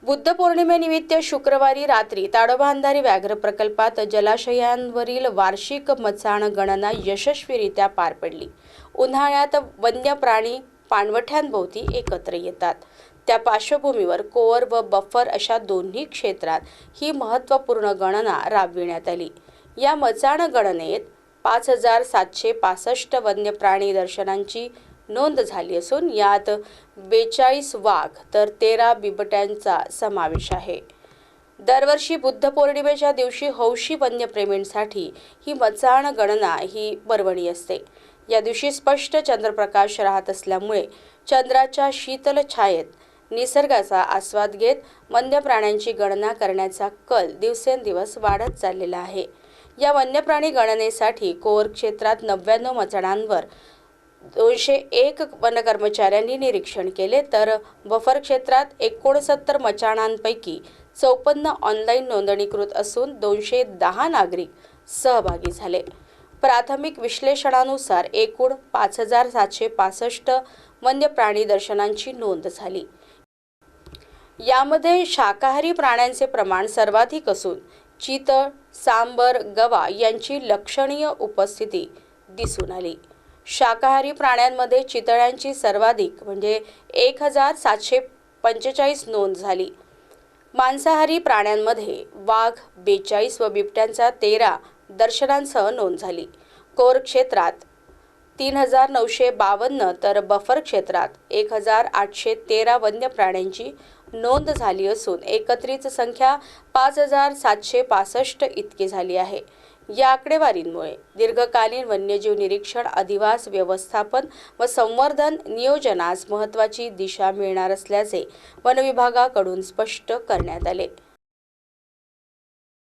बुद्ध पौर्णिमेनिमित्त शुक्रवारी रात्री ताडोबा अंधारी व्याघ्र प्रकल्पात जलाशयांवरील वार्षिक मचाण गणना यशस्वीरित्या पार पडली। उन्हाळ्यात वन्य प्राणी पाणवठ्यांभोवती एकत्र येतात। त्या पार्श्वभूमीवर कोअर व बफर अशा दोन्ही क्षेत्रात ही महत्त्वपूर्ण गणना राबविण्यात आली। या मचाण गणनेत 5765 वन्य प्राणी दर्शनांची नोंद झाली असून यात 42 वाघ तर 13 बिबट्यांचा समावेश आहे। दरवर्षी बुद्ध पौर्णिमेच्या दिवशी हौशी वन्यप्रेमींसाठी ही मचाण गणना ही पर्वणी असते। या दिवशी स्पष्ट चंद्रप्रकाश राहत असल्यामुळे चंद्राच्या शीतल छायेत निसर्गाचा आस्वाद घेत वन्य प्राण्यांची गणना करण्याचा कल दिवसेंदिवस वाढत चाललेला आहे। या वन्यप्राणी गणनेसाठी कोअर क्षेत्रात 99 मचाणांवर 201 वन कर्मचाऱ्यांनी निरीक्षण केले, तर बफर क्षेत्रात 69 मचाणांपैकी 54 ऑनलाईन नोंदणीकृत असून 210 नागरिक सहभागी झाले। प्राथमिक विश्लेषणानुसार एकूण 5765 वन्य प्राणी दर्शनांची नोंद झाली। यामध्ये शाकाहारी प्राण्यांचे प्रमाण सर्वाधिक असून चितळ, सांबर, गवा यांची लक्षणीय उपस्थिती दिसून आली। शाकाहारी प्राण्यांमध्ये चितळ्यांची सर्वाधिक म्हणजे 1745 नोंद झाली। मांसाहारी प्राण्यांमध्ये वाघ 42 व बिबट्यांचा 13 दर्शनांसह नोंद झाली। कोर क्षेत्रात 3952 तर बफर क्षेत्रात 1813 वन्य प्राण्यांची नोंद झाली असून एकत्रित संख्या 5765 इतकी झाली आहे। या आकडेवारींमुळे दीर्घकालीन वन्यजीव निरीक्षण, अधिवास व्यवस्थापन व संवर्धन नियोजनास महत्त्वाची दिशा मिळणार असल्याचे वन विभागाकडून स्पष्ट करण्यात आले।